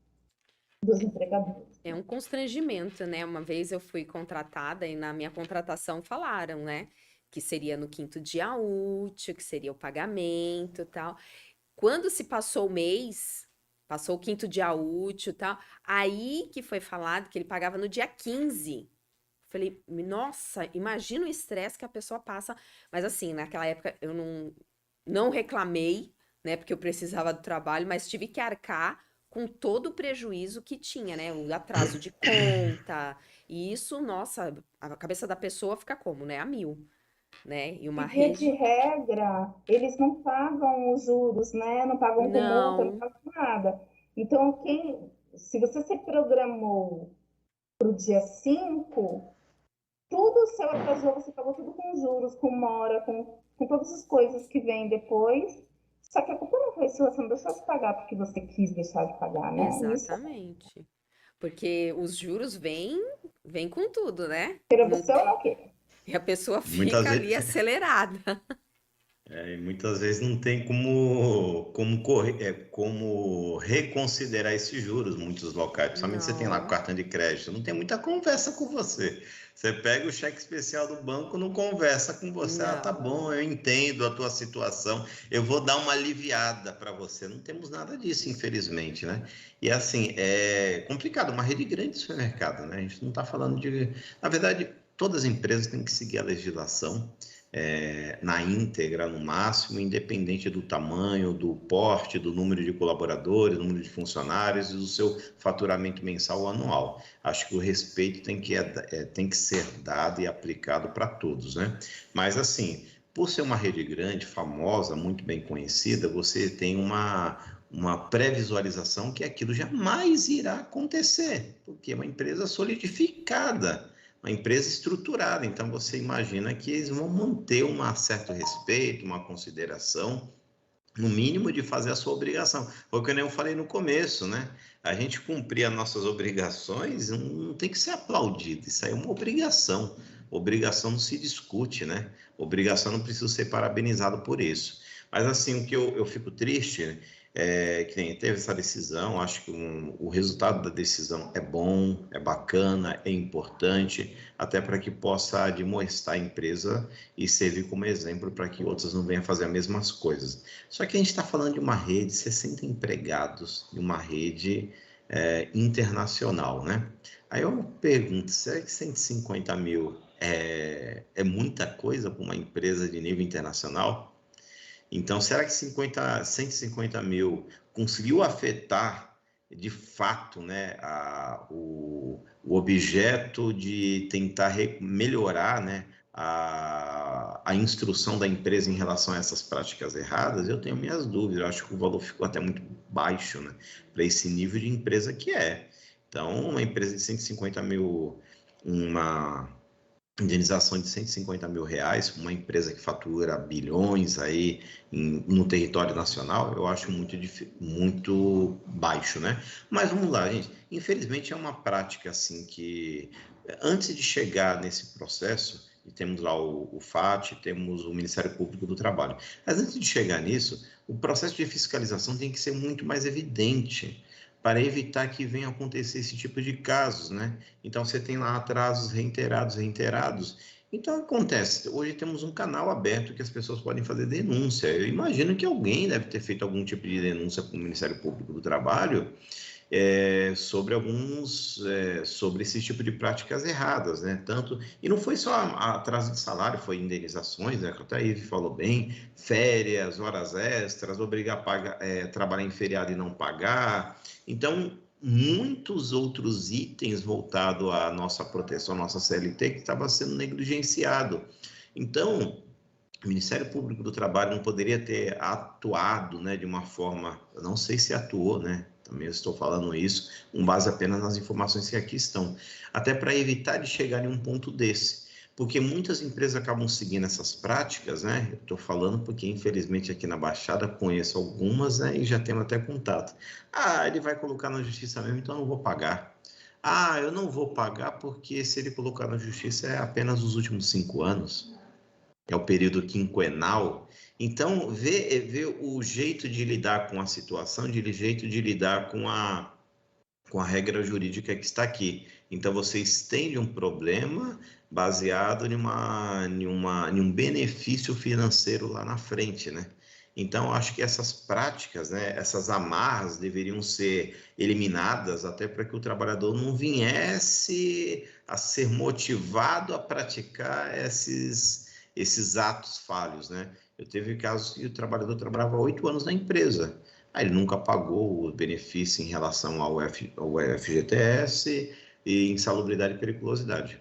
dos empregadores. É um constrangimento, né? Uma vez eu fui contratada e na minha contratação falaram, né? Que seria no 5º dia útil, que seria o pagamento e tal. Quando se passou o mês, passou o 5º dia útil e tal, aí que foi falado que ele pagava no dia 15. Falei, nossa, imagina o estresse que a pessoa passa. Mas assim, naquela época eu não reclamei, né? Porque eu precisava do trabalho, mas tive que arcar com todo o prejuízo que tinha, né? O atraso de conta. E isso, nossa, a cabeça da pessoa fica como, né? A mil. Né? E uma Via de rede. regra, eles não pagam os juros, né? Não pagam com multa, não Não, pagam nada. Então, se você se programou para o dia 5, tudo o seu atrasou, você pagou tudo com juros, com mora, com todas as coisas que vêm depois. Só que a culpa não foi sua, você não deixou de pagar porque você quis deixar de pagar, né? Isso exatamente. Porque os juros vêm com tudo, né? Erupção não quer. E a pessoa Muitas fica ali vezes, acelerada. e muitas vezes não tem como reconsiderar esses juros, muitos locais, principalmente você tem lá com Não, cartão de crédito, não tem muita conversa com você. Você pega o cheque especial do banco, não conversa com você. Ah, tá não. bom, eu entendo a tua situação, eu vou dar uma aliviada para você. Não temos nada disso, infelizmente, né? E assim, é complicado, uma rede grande de supermercado, né? A gente não está falando de. Na verdade, todas as empresas têm que seguir a legislação na íntegra, no máximo, independente do tamanho, do porte, do número de colaboradores, do número de funcionários e do seu faturamento mensal ou anual. Acho que o respeito tem que ser dado e aplicado para todos, né? Mas, assim, por ser uma rede grande, famosa, muito bem conhecida, você tem uma pré-visualização que aquilo jamais irá acontecer, porque é uma empresa solidificada, uma empresa estruturada, então você imagina que eles vão manter um certo respeito, uma consideração, no mínimo de fazer a sua obrigação. Foi o que eu falei no começo, né? A gente cumprir as nossas obrigações não tem que ser aplaudido, isso aí é uma obrigação. Obrigação não se discute, né? Obrigação não precisa ser parabenizado por isso. Mas assim, o que eu fico triste, né? Que nem teve essa decisão, acho que o resultado da decisão é bom, é bacana, é importante, até para que possa admoestar a empresa e servir como exemplo para que outras não venham fazer as mesmas coisas. Só que a gente está falando de uma rede, 60 empregados, de uma rede internacional, né? Aí eu pergunto, será que 150 mil é muita coisa para uma empresa de nível internacional? Então, será que 150 mil conseguiu afetar, de fato, né, o objeto de tentar melhorar, né, a instrução da empresa em relação a essas práticas erradas? Eu tenho minhas dúvidas, eu acho que o valor ficou até muito baixo, né, para esse nível de empresa que é. Então, uma empresa de 150 mil, uma indenização de 150 mil reais, uma empresa que fatura bilhões aí no território nacional, eu acho muito baixo, né? Mas vamos lá, gente. Infelizmente é uma prática assim que, antes de chegar nesse processo, e temos lá o FAT, temos o Ministério Público do Trabalho, mas antes de chegar nisso, o processo de fiscalização tem que ser muito mais evidente, para evitar que venha acontecer esse tipo de casos, né? Então, você tem lá atrasos reiterados. Então, acontece, hoje temos um canal aberto que as pessoas podem fazer denúncia. Eu imagino que alguém deve ter feito algum tipo de denúncia com o Ministério Público do Trabalho sobre esse tipo de práticas erradas, né? E não foi só atraso de salário, foi indenizações, né? Que até a Ive falou bem, férias, horas extras, obrigar a trabalhar em feriado e não pagar. Então, muitos outros itens voltados à nossa proteção, à nossa CLT, que estava sendo negligenciado. Então, o Ministério Público do Trabalho não poderia ter atuado, né, de uma forma, eu não sei se atuou, né? Também estou falando isso com base apenas nas informações que aqui estão, até para evitar de chegar em um ponto desse, porque muitas empresas acabam seguindo essas práticas, né? Eu estou falando porque, infelizmente, aqui na Baixada conheço algumas, né, e já temos até contato. Ah, ele vai colocar na justiça mesmo, então eu não vou pagar. Ah, eu não vou pagar porque se ele colocar na justiça é apenas os últimos 5 anos, é o período quinquenal. Então, vê o jeito de lidar com a situação, o jeito de lidar com a regra jurídica que está aqui. Então, você estende um problema baseado em um benefício financeiro lá na frente, né? Então, acho que essas práticas, né, essas amarras deveriam ser eliminadas até para que o trabalhador não viesse a ser motivado a praticar esses atos falhos, né? Eu teve casos que o trabalhador trabalhava 8 anos na empresa, aí ele nunca pagou o benefício em relação ao FGTS e insalubridade e periculosidade.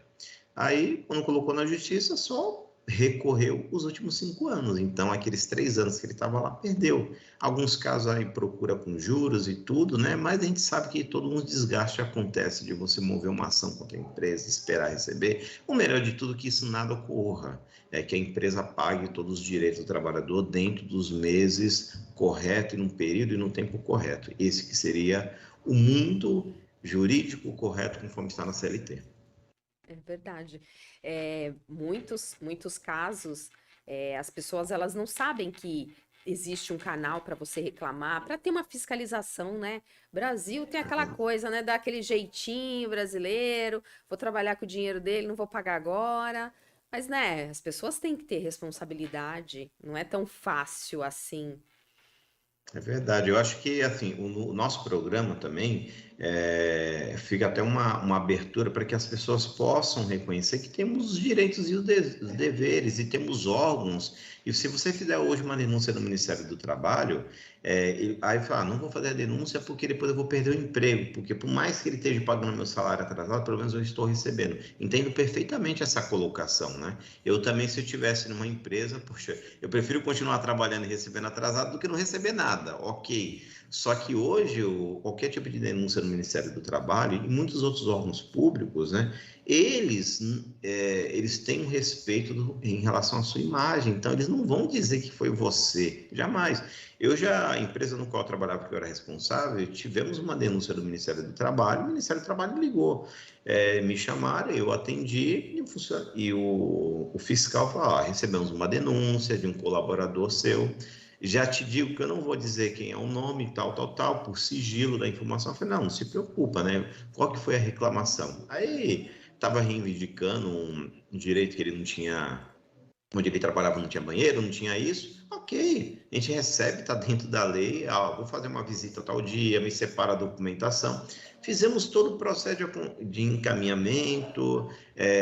Aí, quando colocou na justiça, só recorreu os últimos 5 anos. Então, aqueles 3 anos que ele estava lá, perdeu. Alguns casos aí procura com juros e tudo, né? Mas a gente sabe que todo um desgaste acontece de você mover uma ação contra a empresa, esperar receber. O melhor de tudo é que isso nada ocorra. É que a empresa pague todos os direitos do trabalhador dentro dos meses corretos, e num período e no tempo correto. Esse que seria o mundo jurídico correto conforme está na CLT. É verdade. Muitos casos, as pessoas elas não sabem que existe um canal para você reclamar, para ter uma fiscalização, né? Brasil tem aquela coisa, né? Dá aquele jeitinho brasileiro, vou trabalhar com o dinheiro dele, não vou pagar agora. Mas, né, as pessoas têm que ter responsabilidade, não é tão fácil assim. É verdade, eu acho que assim, o nosso programa também fica até uma abertura para que as pessoas possam reconhecer que temos os direitos e os deveres e temos órgãos. E se você fizer hoje uma denúncia no Ministério do Trabalho, aí fala, não vou fazer a denúncia porque depois eu vou perder o emprego, porque por mais que ele esteja pagando meu salário atrasado, pelo menos eu estou recebendo. Entendo perfeitamente essa colocação, né? Eu também, se eu estivesse numa empresa, poxa, eu prefiro continuar trabalhando e recebendo atrasado do que não receber nada, ok. Só que hoje, qualquer tipo de denúncia no Ministério do Trabalho e muitos outros órgãos públicos, né, eles têm um respeito em relação à sua imagem, então eles não vão dizer que foi você, jamais. A empresa no qual eu trabalhava, que eu era responsável, tivemos uma denúncia do Ministério do Trabalho, o Ministério do Trabalho ligou, me chamaram, eu atendi, e o fiscal falou, recebemos uma denúncia de um colaborador seu, já te digo que eu não vou dizer quem é o nome, tal, por sigilo da informação. Eu falei, não se preocupa, né? Qual que foi a reclamação? Aí, estava reivindicando um direito que ele não tinha, onde ele trabalhava não tinha banheiro, não tinha isso. Ok, a gente recebe, está dentro da lei, vou fazer uma visita tal dia, me separa a documentação. Fizemos todo o processo de encaminhamento,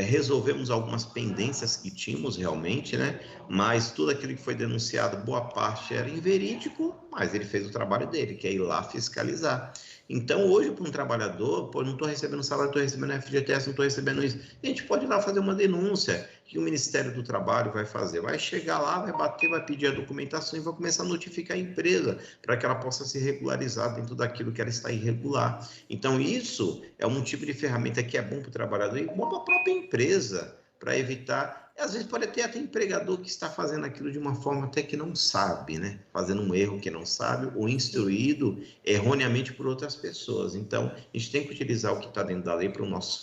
resolvemos algumas pendências que tínhamos realmente, né? Mas tudo aquilo que foi denunciado, boa parte era inverídico, mas ele fez o trabalho dele, que é ir lá fiscalizar. Então, hoje, para um trabalhador, não estou recebendo salário, estou recebendo FGTS, não estou recebendo isso, a gente pode ir lá fazer uma denúncia, que o Ministério do Trabalho vai fazer. Vai chegar lá, vai bater, vai pedir a documentação e vai começar a notificar a empresa para que ela possa se regularizar dentro daquilo que ela está irregular. Então, isso é um tipo de ferramenta que é bom para o trabalhador e bom para a própria empresa, para evitar. Às vezes pode ter até empregador que está fazendo aquilo de uma forma até que não sabe, né? Fazendo um erro que não sabe ou instruído erroneamente por outras pessoas. Então, a gente tem que utilizar o que está dentro da lei para o nosso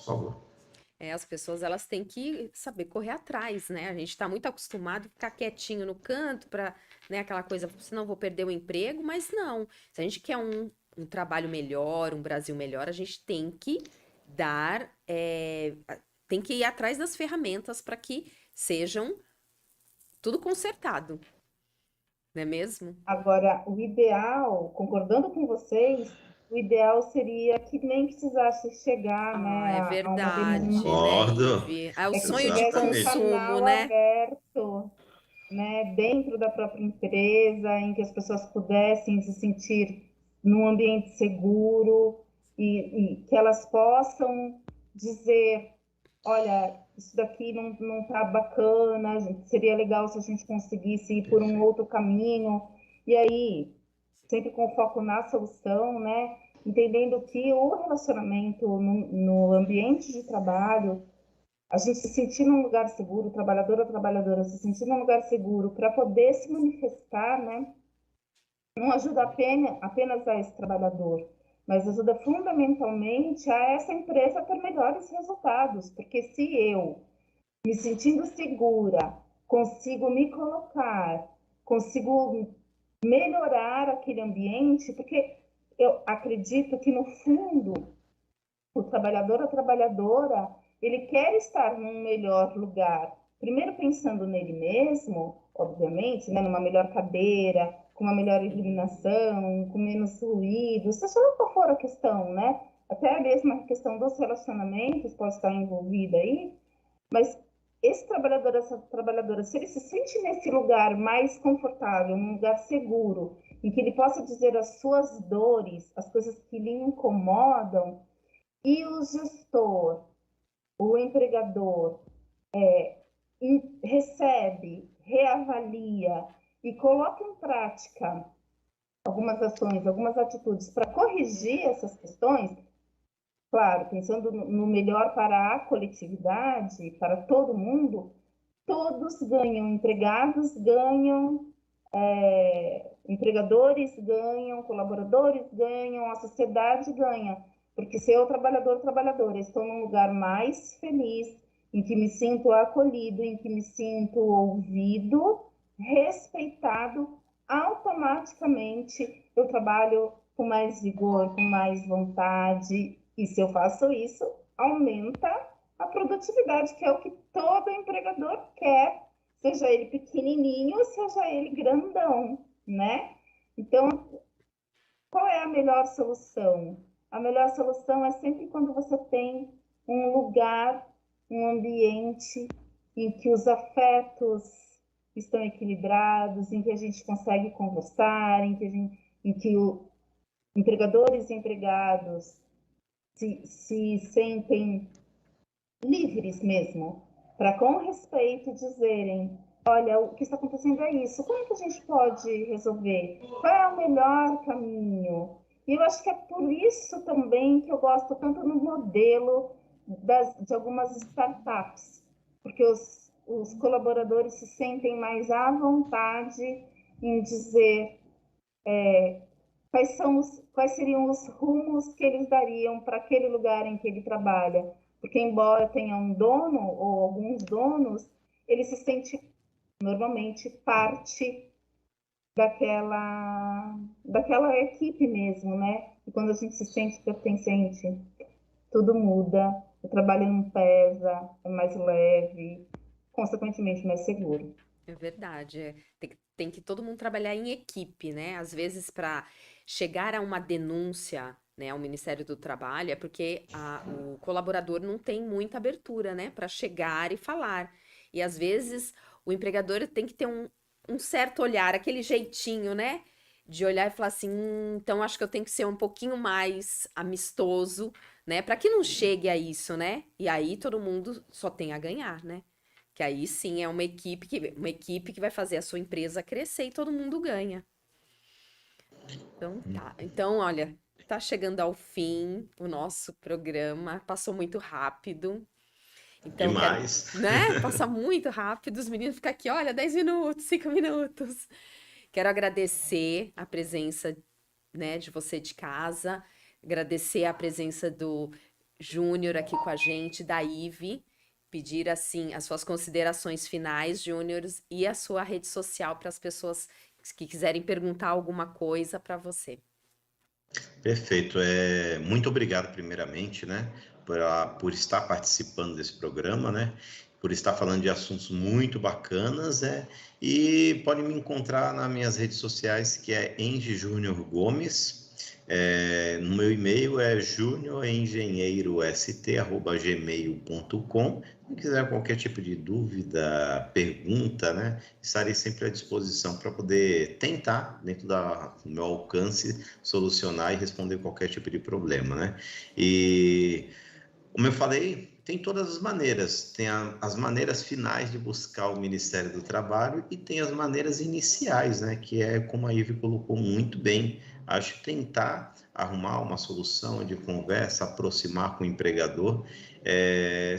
favor. As pessoas elas têm que saber correr atrás, né? A gente está muito acostumado a ficar quietinho no canto para, né, aquela coisa, senão vou perder o emprego, mas não. Se a gente quer um trabalho melhor, um Brasil melhor, a gente tem que tem que ir atrás das ferramentas para que sejam tudo consertado, não é mesmo? Agora, o ideal, concordando com vocês, o ideal seria que nem precisasse chegar, né, É a uma verdade, denúncia, Concordo. né, Ive? É o que sonho de tivesse um consumo, canal né? aberto, né, dentro da própria empresa, em que as pessoas pudessem se sentir num ambiente seguro e que elas possam dizer, olha, isso daqui não está bacana, seria legal se a gente conseguisse ir por um outro caminho. E aí, sempre com foco na solução, né? Entendendo que o relacionamento no ambiente de trabalho, a gente se sentir num lugar seguro, trabalhador a trabalhadora se sentir num lugar seguro para poder se manifestar, né? Não ajuda apenas a esse trabalhador, mas ajuda fundamentalmente a essa empresa a ter melhores resultados, porque se eu, me sentindo segura, consigo me colocar, consigo melhorar aquele ambiente, porque eu acredito que, no fundo, o trabalhador ou trabalhadora, ele quer estar num melhor lugar. Primeiro pensando nele mesmo, obviamente, né, numa melhor cadeira, com uma melhor iluminação, com menos ruído, seja qual for a questão, né? Até mesmo a questão dos relacionamentos pode estar envolvida aí, mas esse trabalhador, essa trabalhadora, se ele se sente nesse lugar mais confortável, num lugar seguro, em que ele possa dizer as suas dores, as coisas que lhe incomodam, e o gestor, o empregador, recebe, reavalia e coloca em prática algumas ações, algumas atitudes para corrigir essas questões, claro, pensando no melhor para a coletividade, para todo mundo, todos ganham, empregados ganham, Empregadores ganham, colaboradores ganham, a sociedade ganha. Porque se eu, trabalhadora, estou num lugar mais feliz, em que me sinto acolhido, em que me sinto ouvido, respeitado, automaticamente eu trabalho com mais vigor, com mais vontade. E se eu faço isso, aumenta a produtividade, que é o que todo empregador quer, seja ele pequenininho, seja ele grandão, né? Então, qual é a melhor solução? A melhor solução é sempre quando você tem um lugar, um ambiente em que os afetos estão equilibrados, em que a gente consegue conversar, em que empregadores e empregados se sentem livres mesmo, para com respeito dizerem: olha, o que está acontecendo é isso, como é que a gente pode resolver? Qual é o melhor caminho? E eu acho que é por isso também que eu gosto tanto no modelo de algumas startups, porque os colaboradores se sentem mais à vontade em dizer quais seriam os rumos que eles dariam para aquele lugar em que ele trabalha. Porque, embora tenha um dono ou alguns donos, ele se sente normalmente parte daquela equipe mesmo, né? E quando a gente se sente pertencente, tudo muda, o trabalho não pesa, é mais leve, consequentemente mais seguro. É verdade. Tem que todo mundo trabalhar em equipe, né? Às vezes, para chegar a uma denúncia, né, ao Ministério do Trabalho, é porque o colaborador não tem muita abertura, né, para chegar e falar. E às vezes o empregador tem que ter um certo olhar, aquele jeitinho, né, de olhar e falar assim, então acho que eu tenho que ser um pouquinho mais amistoso, né, para que não chegue a isso, né? E aí todo mundo só tem a ganhar, né? Que aí sim é uma equipe que vai fazer a sua empresa crescer e todo mundo ganha. Então tá. Então, olha, tá chegando ao fim o nosso programa. Passou muito rápido. Então, quero, Demais. né? Passa muito rápido. Os meninos ficam aqui, olha, 10 minutos, 5 minutos. Quero agradecer a presença, né, de você de casa, agradecer a presença do Júnior aqui com a gente, da Ive, pedir assim as suas considerações finais, Júnior, e a sua rede social para as pessoas que quiserem perguntar alguma coisa para você. Perfeito. Muito obrigado, primeiramente, né, por estar participando desse programa, né, por estar falando de assuntos muito bacanas, né, e pode me encontrar nas minhas redes sociais, que é Engie Júnior Gomes. No meu e-mail é juniorengenheirost@gmail.com. Se quiser qualquer tipo de dúvida, pergunta, né, estarei sempre à disposição para poder tentar, dentro do meu alcance, solucionar e responder qualquer tipo de problema, né? E, como eu falei, tem todas as maneiras. Tem as maneiras finais de buscar o Ministério do Trabalho e tem as maneiras iniciais, né? Que é, como a Ive colocou muito bem, acho que tentar arrumar uma solução de conversa, aproximar com o empregador.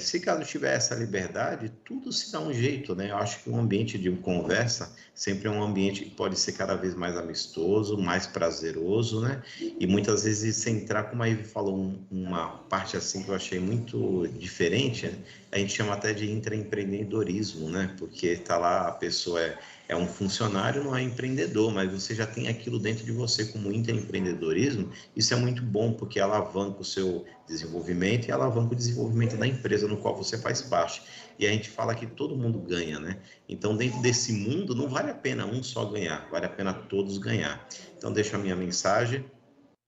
Se caso tiver essa liberdade, tudo se dá um jeito, né? Eu acho que um ambiente de conversa sempre é um ambiente que pode ser cada vez mais amistoso, mais prazeroso, né? E muitas vezes você entrar, como a Ivy falou, uma parte assim que eu achei muito diferente, né? A gente chama até de intraempreendedorismo, né? Porque tá lá, a pessoa é um funcionário, não é empreendedor, mas você já tem aquilo dentro de você como intraempreendedorismo. Isso é muito bom, porque alavanca o seu desenvolvimento e alavanca o desenvolvimento da empresa no qual você faz parte. E a gente fala que todo mundo ganha, né? Então, dentro desse mundo, não vale a pena um só ganhar, vale a pena todos ganhar. Então, deixo a minha mensagem,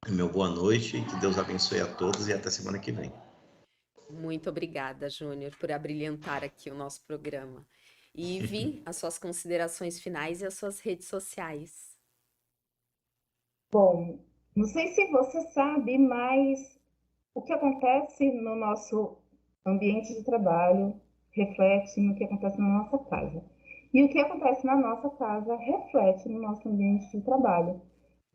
meu boa noite, e que Deus abençoe a todos e até semana que vem. Muito obrigada, Júnior, por abrilhantar aqui o nosso programa. Ive, as suas considerações finais e as suas redes sociais. Bom, não sei se você sabe, mas o que acontece no nosso ambiente de trabalho reflete no que acontece na nossa casa. E o que acontece na nossa casa reflete no nosso ambiente de trabalho.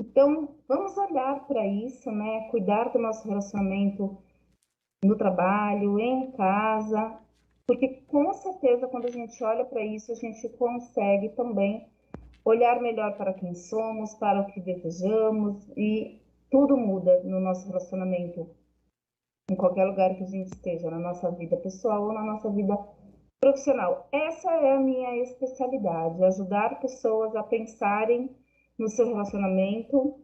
Então, vamos olhar para isso, né? Cuidar do nosso relacionamento no trabalho, em casa, porque com certeza quando a gente olha para isso, a gente consegue também olhar melhor para quem somos, para o que desejamos, e tudo muda no nosso relacionamento, em qualquer lugar que a gente esteja, na nossa vida pessoal ou na nossa vida profissional. Essa é a minha especialidade, ajudar pessoas a pensarem no seu relacionamento,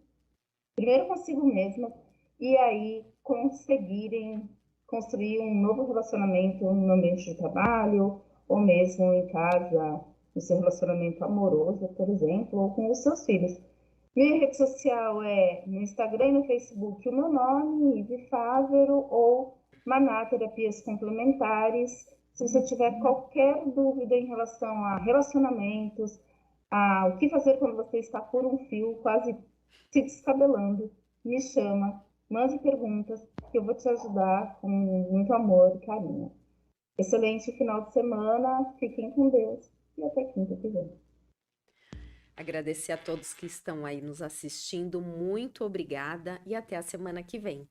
primeiro consigo mesma, e aí conseguirem construir um novo relacionamento no ambiente de trabalho, ou mesmo em casa, no seu relacionamento amoroso, por exemplo, ou com os seus filhos. Minha rede social é no Instagram e no Facebook o meu nome, Ive Fávero, ou Maná Terapias Complementares. Se você tiver qualquer dúvida em relação a relacionamentos, a o que fazer quando você está por um fio, quase se descabelando, me chama, mande perguntas, que eu vou te ajudar com muito amor e carinho. Excelente final de semana, fiquem com Deus e até quinta que vem. Agradecer a todos que estão aí nos assistindo. Muito obrigada e até a semana que vem.